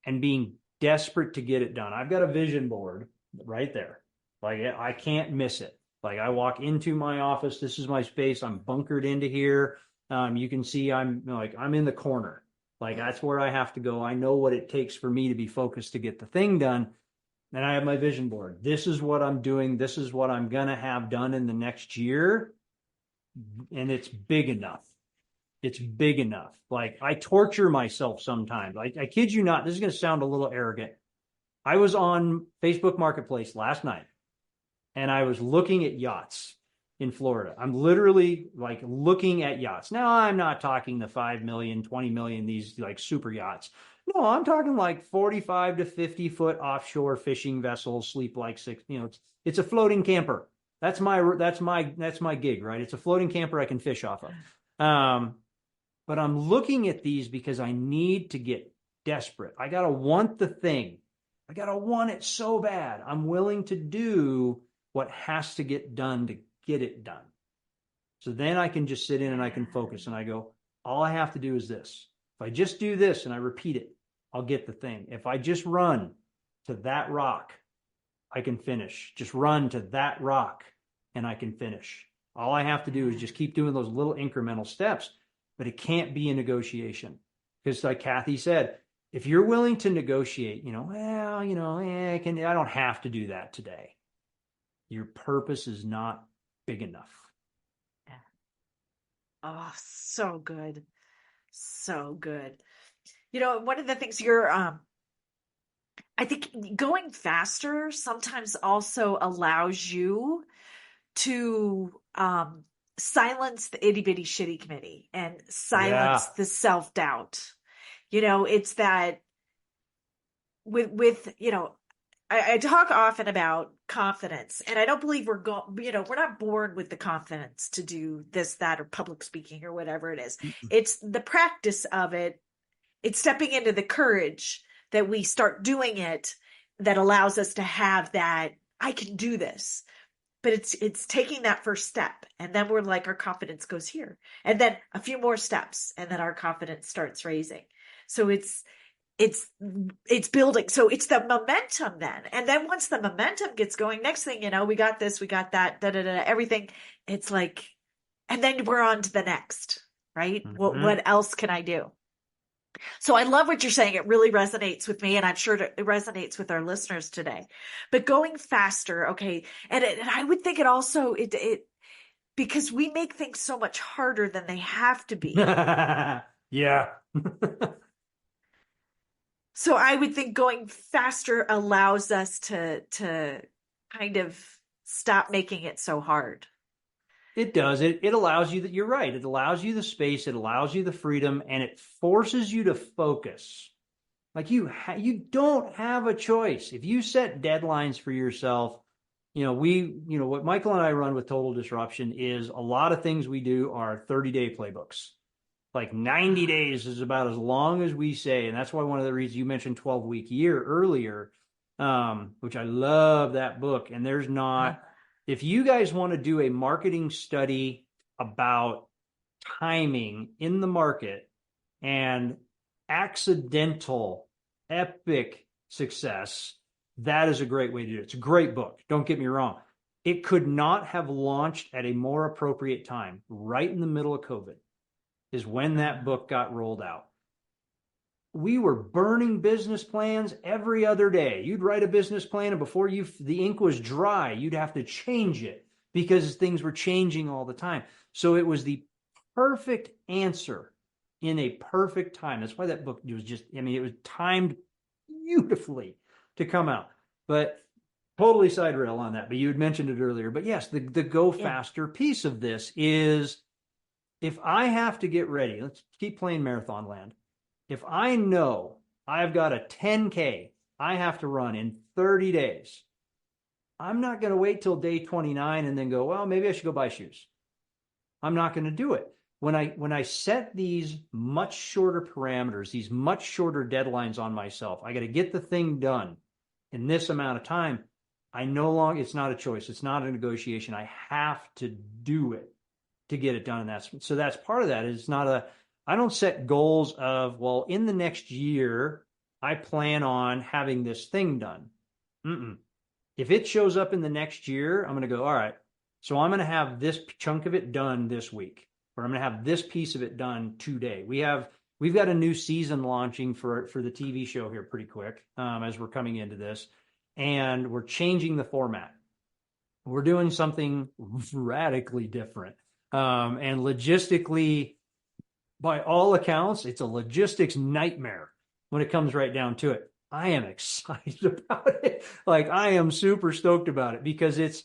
and being desperate to get it done. I've got a vision board right there. Like I can't miss it. Like I walk into my office, this is my space. I'm bunkered into here. You can see I'm in the corner. Like that's where I have to go. I know what it takes for me to be focused to get the thing done. And I have my vision board. This is what I'm doing. This is what I'm going to have done in the next year. And it's big enough. It's big enough. Like I torture myself sometimes. I kid you not. This is going to sound a little arrogant. I was on Facebook Marketplace last night and I was looking at yachts in Florida. I'm literally like looking at yachts. Now I'm not talking the 5 million, 20 million, these like super yachts. No, I'm talking like 45 to 50 foot offshore fishing vessels, sleep like six, it's a floating camper. That's my gig, right? It's a floating camper I can fish off of. But I'm looking at these because I need to get desperate. I got to want the thing. I got to want it so bad. I'm willing to do what has to get done to get it done. So then I can just sit in and I can focus and I go, all I have to do is this. If I just do this and I repeat it, I'll get the thing. If I just run to that rock, I can finish. Just run to that rock and I can finish. All I have to do is just keep doing those little incremental steps, but it can't be a negotiation. Because like Kathy said, if you're willing to negotiate, I don't have to do that today. Your purpose is not big enough. Yeah. Oh, so good. So good. One of the things I think going faster sometimes also allows you to silence the itty bitty shitty committee and silence the self-doubt. It's that with I talk often about confidence, and I don't believe we're not born with the confidence to do this, that, or public speaking or whatever it is. It's the practice of it. It's stepping into the courage that we start doing it that allows us to have that, I can do this. But it's taking that first step. And then we're like, our confidence goes here. And then a few more steps. And then our confidence starts raising. So it's building. So it's the momentum then. And then once the momentum gets going, next thing we got this, we got that, everything. It's like, and then we're on to the next, right? Mm-hmm. What else can I do? So I love what you're saying. It really resonates with me, and I'm sure it resonates with our listeners today. But going faster, okay, and I would think it also because we make things so much harder than they have to be. Yeah. So I would think going faster allows us to kind of stop making it so hard. It does. It allows you that you're right. It allows you the space. It allows you the freedom, and it forces you to focus. Like you don't have a choice. If you set deadlines for yourself, what Michael and I run with Total Disruption is a lot of things we do are 30-day playbooks. Like 90 days is about as long as we say. And that's why one of the reasons you mentioned 12-week year earlier, which I love that book. And there's not, if you guys want to do a marketing study about timing in the market and accidental epic success, that is a great way to do it. It's a great book. Don't get me wrong. It could not have launched at a more appropriate time, right in the middle of COVID. Is when that book got rolled out. We were burning business plans every other day. You'd write a business plan, and before the ink was dry, you'd have to change it because things were changing all the time. So it was the perfect answer in a perfect time. That's why that book was it was timed beautifully to come out. But totally side rail on that. But you had mentioned it earlier. But yes, the go faster piece of this is, if I have to get ready, let's keep playing marathon land. If I know I've got a 10K I have to run in 30 days, I'm not going to wait till day 29 and then go, well, maybe I should go buy shoes. I'm not going to do it. When I set these much shorter parameters, these much shorter deadlines on myself, I got to get the thing done in this amount of time. It's not a choice. It's not a negotiation. I have to do it. to get it done. And that's part of that. Is not I don't set goals of, well, in the next year, I plan on having this thing done. Mm-mm. If it shows up in the next year, I'm going to go, all right, so I'm going to have this chunk of it done this week, or I'm going to have this piece of it done today. We've got a new season launching for the TV show here pretty quick, as we're coming into this, and we're changing the format. We're doing something radically different, and logistically, by all accounts, it's a logistics nightmare when it comes right down to it. I am excited about it. Like, I am super stoked about it because it's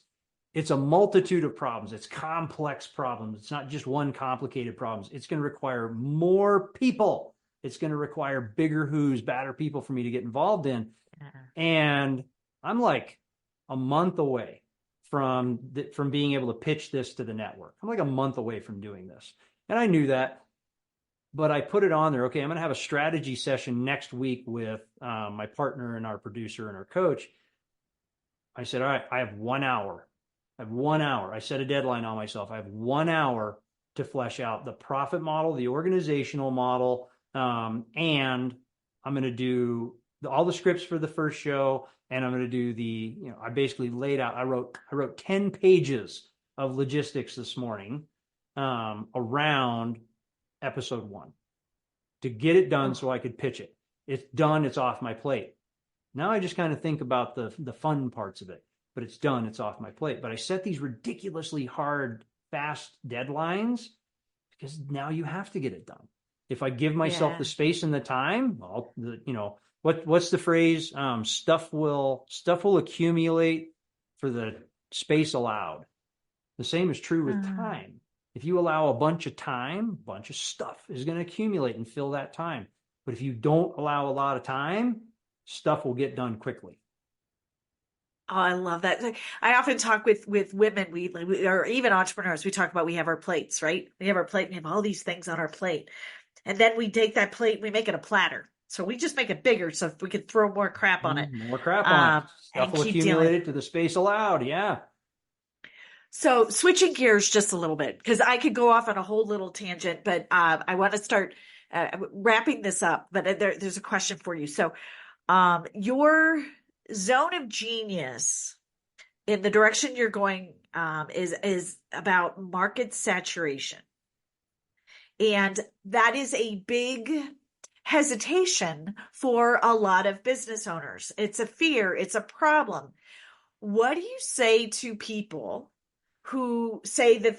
a multitude of problems. It's complex problems. It's not just one complicated problems. It's going to require more people. It's going to require bigger who's, badder people for me to get involved in. And I'm like a month away from being able to pitch this to the network. I'm like a month away from doing this. And I knew that. But I put it on there. Okay, I'm going to have a strategy session next week with my partner and our producer and our coach. I said, all right, I have 1 hour. I have 1 hour. I set a deadline on myself. I have 1 hour to flesh out the profit model, the organizational model, and I'm going to do all the scripts for the first show, and I'm going to do I basically laid out. I wrote 10 pages of logistics this morning around episode 1 to get it done so I could pitch it. It's done. It's off my plate. Now I just kind of think about the fun parts of it, but it's done. It's off my plate. But I set these ridiculously hard, fast deadlines because now you have to get it done. If I give myself the space and the time, what's the phrase? Stuff will accumulate for the space allowed. The same is true with time. If you allow a bunch of time, a bunch of stuff is going to accumulate and fill that time. But if you don't allow a lot of time, stuff will get done quickly. Oh, I love that. I often talk with women, we or even entrepreneurs, we talk about we have our plates, right? We have our plate, we have all these things on our plate. And then we take that plate, we make it a platter. So we just make it bigger so we can throw more crap on it. More crap on it. Stuff will accumulate to the space allowed. Yeah. So switching gears just a little bit, because I could go off on a whole little tangent, but I want to start wrapping this up. But there's a question for you. So your zone of genius in the direction you're going is about market saturation. And that is a big hesitation for a lot of business owners. It's a fear. It's a problem. What do you say to people who say that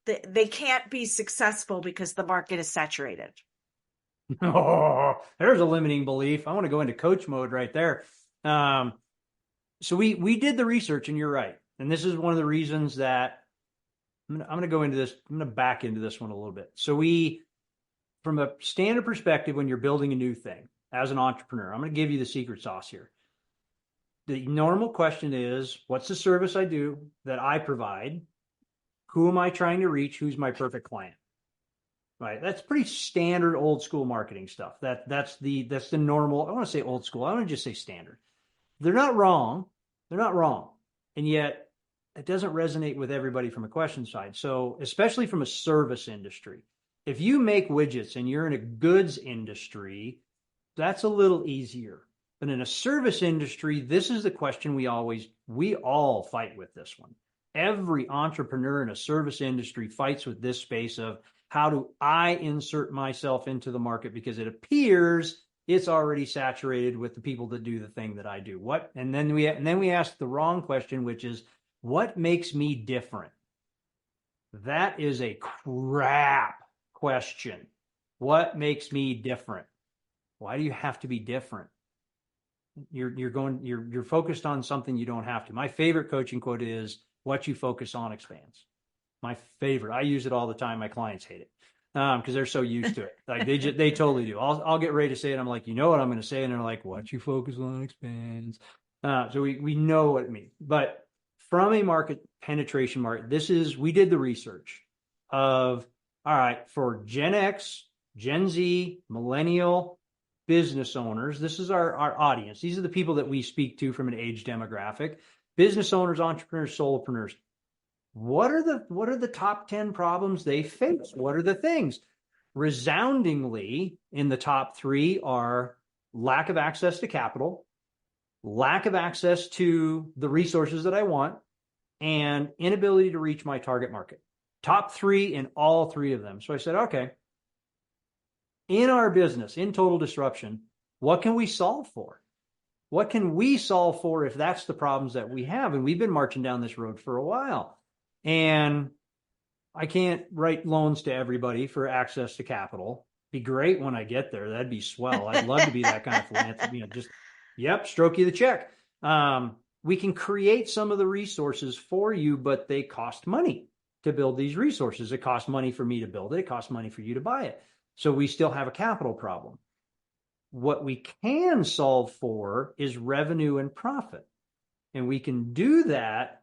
they can't be successful because the market is saturated? Oh, there's a limiting belief. I want to go into coach mode right there. So we did the research, and you're right. And this is one of the reasons that I'm going to go into this. I'm going to back into this one a little bit. So from a standard perspective, when you're building a new thing as an entrepreneur, I'm going to give you the secret sauce here. The normal question is, what's the service I do that I provide? Who am I trying to reach? Who's my perfect client? Right. That's pretty standard old school marketing stuff. That's the normal. I want to say old school. I want to just say standard. They're not wrong. They're not wrong. And yet it doesn't resonate with everybody from a question side. So especially from a service industry, if you make widgets and you're in a goods industry, that's a little easier. But in a service industry, this is the question we all fight with this one. Every entrepreneur in a service industry fights with this space of, how do I insert myself into the market? Because it appears it's already saturated with the people that do the thing that I do. And then we ask the wrong question, which is, what makes me different? That is a crap question. What makes me different? Why do you have to be different? You're focused on something you don't have to. My favorite coaching quote is, what you focus on expands. My favorite. I use it all the time. My clients hate it because they're so used to it. Like they totally do. I'll get ready to say it. I'm like, you know what I'm going to say, and they're like, what you focus on expands. So we know what it means. But from a market penetration we did the research of, all right, for Gen X, Gen Z, millennial business owners. This is our audience. These are the people that we speak to from an age demographic. Business owners, entrepreneurs, solopreneurs. What are the top 10 problems they face? What are the things? Resoundingly in the top three are lack of access to capital, lack of access to the resources that I want, and inability to reach my target market. Top three in all three of them. So I said, okay, in our business, in total disruption, what can we solve for? What can we solve for if that's the problems that we have? And we've been marching down this road for a while. And I can't write loans to everybody for access to capital. Be great when I get there. That'd be swell. I'd love to be that kind of philanthropist. Just, yep, stroke you the check. We can create some of the resources for you, but they cost money to build these resources. It costs money for me to build it. It costs money for you to buy it. So we still have a capital problem. What we can solve for is revenue and profit. And we can do that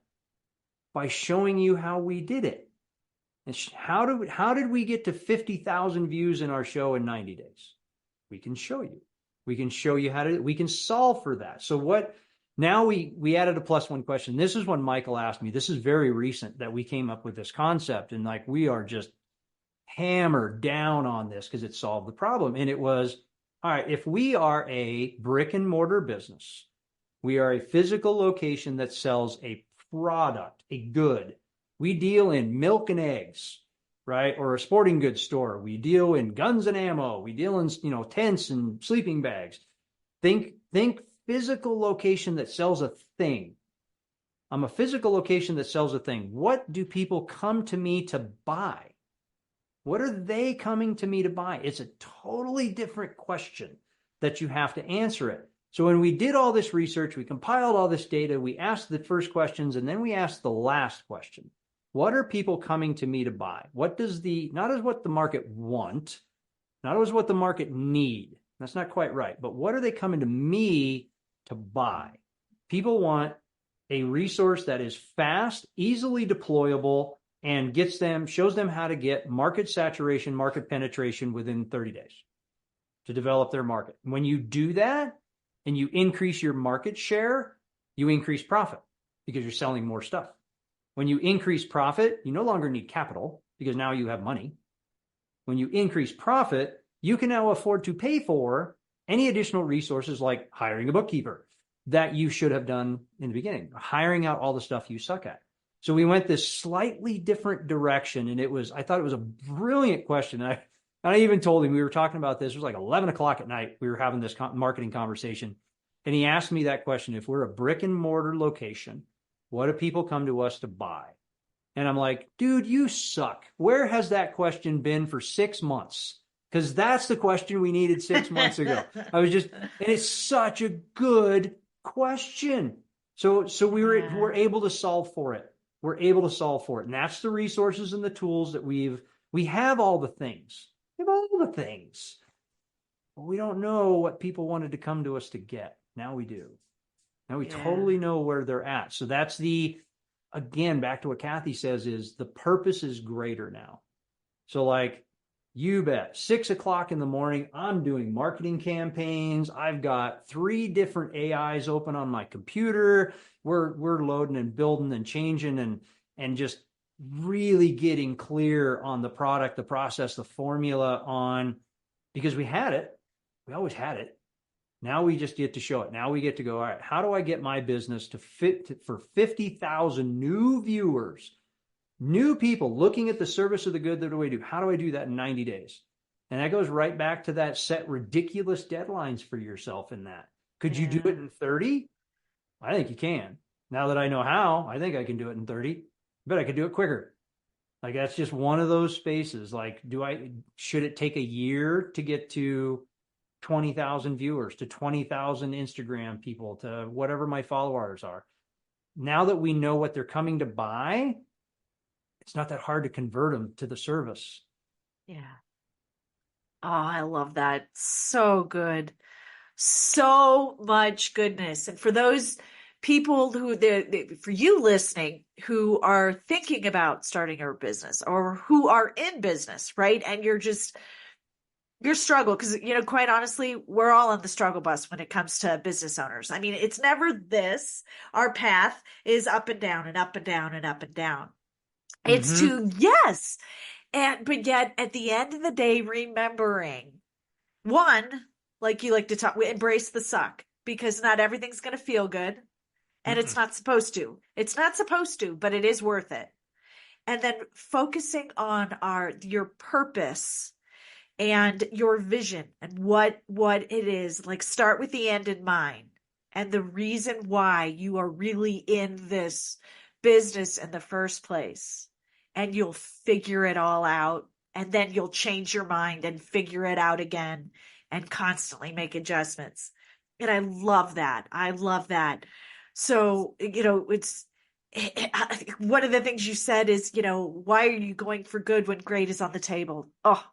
by showing you how we did it. And how did we get to 50,000 views in our show in 90 days? We can show you. We can show you how to, we can solve for that. So now we added a +1 question. This is when Michael asked me, this is very recent that we came up with this concept. And like, we are just hammered down on this because it solved the problem. And it was, all right, if we are a brick and mortar business, we are a physical location that sells a product, a good. We deal in milk and eggs, right? Or a sporting goods store. We deal in guns and ammo. We deal in, tents and sleeping bags. Think physical location that sells a thing. I'm a physical location that sells a thing. What do people come to me to buy? What are they coming to me to buy? It's a totally different question that you have to answer it. So when we did all this research, we compiled all this data, we asked the first questions, and then we asked the last question. What are people coming to me to buy? Not as what the market want, not as what the market need. That's not quite right. But what are they coming to me to buy? People want a resource that is fast, easily deployable, and shows them how to get market saturation, market penetration within 30 days to develop their market. When you do that and you increase your market share, you increase profit because you're selling more stuff. When you increase profit, you no longer need capital because now you have money. When you increase profit, you can now afford to pay for any additional resources like hiring a bookkeeper that you should have done in the beginning, hiring out all the stuff you suck at. So we went this slightly different direction, and I thought it was a brilliant question. I even told him, we were talking about this. It was like 11 o'clock at night. We were having this marketing conversation, and he asked me that question. If we're a brick and mortar location, what do people come to us to buy? And I'm like, dude, you suck. Where has that question been for 6 months? Because that's the question we needed 6 months ago. And it's such a good question. So we're able to solve for it. We're able to solve for it. And that's the resources and the tools that we have all the things. We have all the things. But we don't know what people wanted to come to us to get. Now we do. Now we totally know where they're at. So that's again, back to what Kathy says, is the purpose is greater now. So like, you bet, 6 o'clock in the morning, I'm doing marketing campaigns. I've got 3 different AIs open on my computer. We're loading and building and changing and just really getting clear on the product, the process, the formula because we had it. We always had it. Now we just get to show it. Now we get to go, all right, how do I get my business to fit for 50,000 new viewers? New people looking at the service of the good that do I do? How do I do that in 90 days? And that goes right back to that set ridiculous deadlines for yourself in that. Could you do it in 30? I think you can. Now that I know how, I think I can do it in 30, but I could do it quicker. Like that's just one of those spaces. Like, should it take a year to get to 20,000 viewers, to 20,000 Instagram people, to whatever my followers are? Now that we know what they're coming to buy, it's not that hard to convert them to the service. Yeah. Oh, I love that. So good. So much goodness. And for those people for you listening, who are thinking about starting a business or who are in business, right? And you're struggle, because, quite honestly, we're all on the struggle bus when it comes to business owners. I mean, it's never this. Our path is up and down and up and down and up and down. It's Mm-hmm. to, yes. But yet at the end of the day, remembering one, like you like to talk, we embrace the suck because not everything's going to feel good and it's Mm-mm. not supposed to. It's not supposed to, but it is worth it. And then focusing on your purpose and your vision and what it is, like start with the end in mind and the reason why you are really in this business in the first place, and you'll figure it all out, and then you'll change your mind and figure it out again and constantly make adjustments. And I love that. So it's one of the things you said is, why are you going for good when great is on the table? Oh,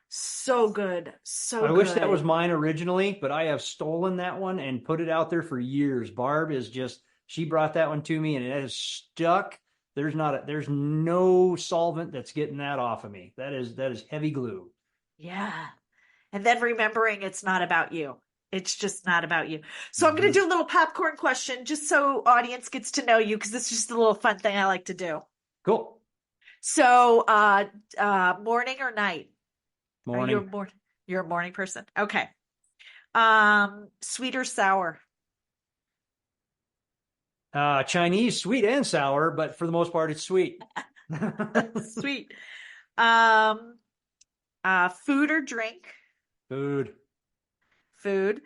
so good. So I wish that was good. mine originally, but I have stolen that one and put it out there for years. Barb is just, she brought that one to me and it has stuck. There's no solvent that's getting that off of me. That is heavy glue. Yeah. And then remembering it's not about you. It's just not about you. So I'm going Mm-hmm. to do a little popcorn question just so audience gets to know you because this is just a little fun thing I like to do. Cool. So, morning or night? Are you a Morning. morning? You're a morning person. Okay. Sweet or sour? Chinese, sweet and sour, but for the most part, it's sweet. Sweet. Um, food or drink? Food, Food.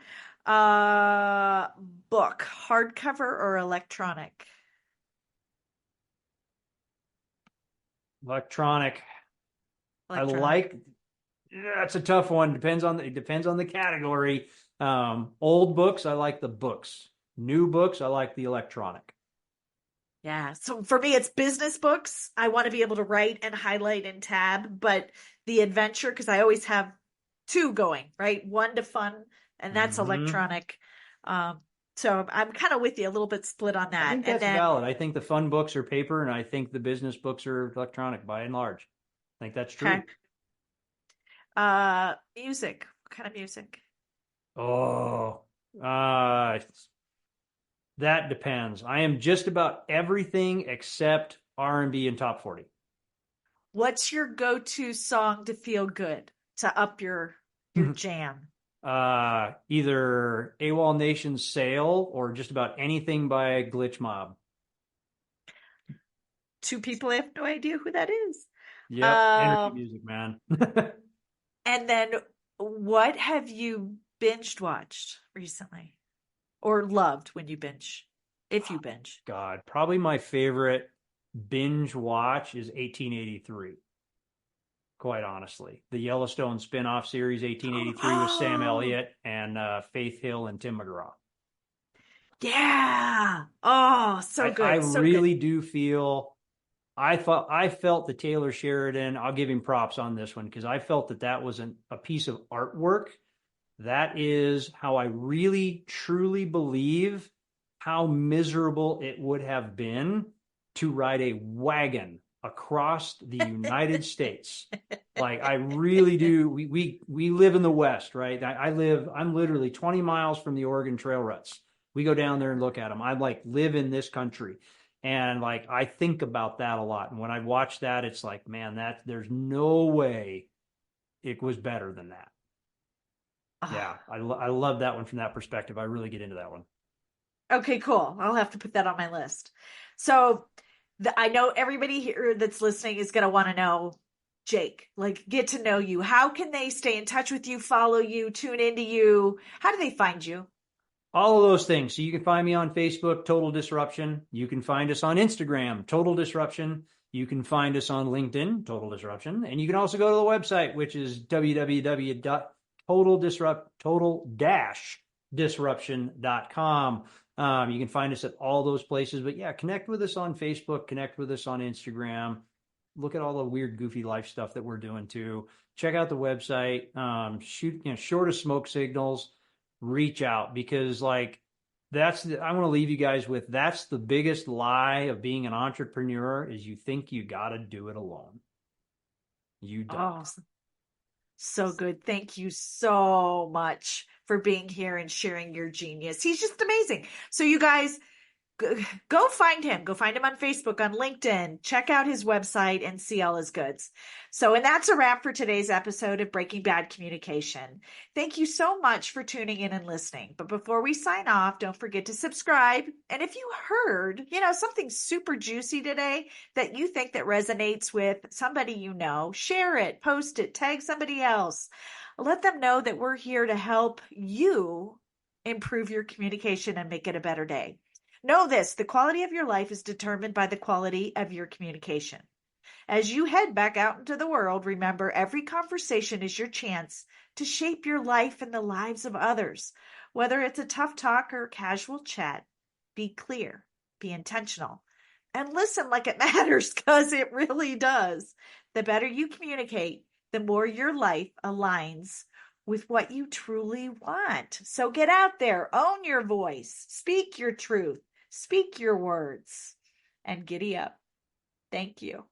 Uh, book, hardcover or electronic? electronic. I Electronic. like. That's a tough one. It depends on the category. Old books, I like the books. New books, I like the electronic. Yeah. So for me, it's business books. I want to be able to write and highlight and tab, but the adventure, because I always have two going, right? One to fun, and that's Hmm. electronic. Um, so I'm kind of with you, a little bit split on I that. think And that's then, valid. I think the fun books are paper, and I think the business books are electronic by and large. I think that's okay. true. Music. What kind of music? Oh, uh, that depends. I am just about everything except R&B and top 40. What's your go-to song to feel good, to up your jam? Either AWOL Nation Sail or just about anything by Glitch Mob. Two people, I have no idea who that is. Yep, energy Um, music, man. and then what have you binged watched recently or loved when you binge, if you binge? God, probably my favorite binge watch is 1883. Quite honestly, the Yellowstone spin-off series 1883 with Sam Oh, Elliott and Faith Hill and Tim McGraw. yeah. Oh, so I good. So good. really do feel I felt the Taylor Sheridan. I'll give him props on this one because I felt that was a piece of artwork. That is how I really truly believe how miserable it would have been to ride a wagon across the United States. Like I really do. We live in the West, right? I'm literally 20 miles from the Oregon Trail ruts. We go down there and look at them. I like live in this country. And like I think about that a lot. And when I watch that, it's like, man, that there's no way it was better than that. Oh, Yeah, I love that one from that perspective. I really get into that one. okay, cool. I'll have to put that on my list. So I know everybody here that's listening is going to want to know Jake, like get to know you. How can they stay in touch with you, follow you, tune into you? How do they find you? All of those things. So you can find me on Facebook, Total Disruption. You can find us on Instagram, Total Disruption. You can find us on LinkedIn, Total Disruption. And you can also go to the website, which is www.total-disruption.com. You can find us at all those places. But yeah, connect with us on Facebook, connect with us on Instagram. Look at all the weird, goofy life stuff that we're doing too. Check out the website. Short of smoke signals, reach out because like I want to leave you guys with that's the biggest lie of being an entrepreneur is you think you got to do it alone. You don't. Oh, so good. Thank you so much for being here and sharing your genius. He's just amazing. So, you guys, Go find him. Go find him on Facebook, on LinkedIn. Check out his website and see all his goods. So, and that's a wrap for today's episode of Breaking Bad Communication. Thank you so much for tuning in and listening. But before we sign off, don't forget to subscribe. And if you heard, something super juicy today that you think that resonates with somebody you know, share it, post it, tag somebody else. Let them know that we're here to help you improve your communication and make it a better day. Know this, the quality of your life is determined by the quality of your communication. As you head back out into the world, remember every conversation is your chance to shape your life and the lives of others. Whether it's a tough talk or casual chat, be clear, be intentional, and listen like it matters, because it really does. The better you communicate, the more your life aligns with what you truly want. So get out there, own your voice, speak your truth, speak your words, and giddy up. Thank you.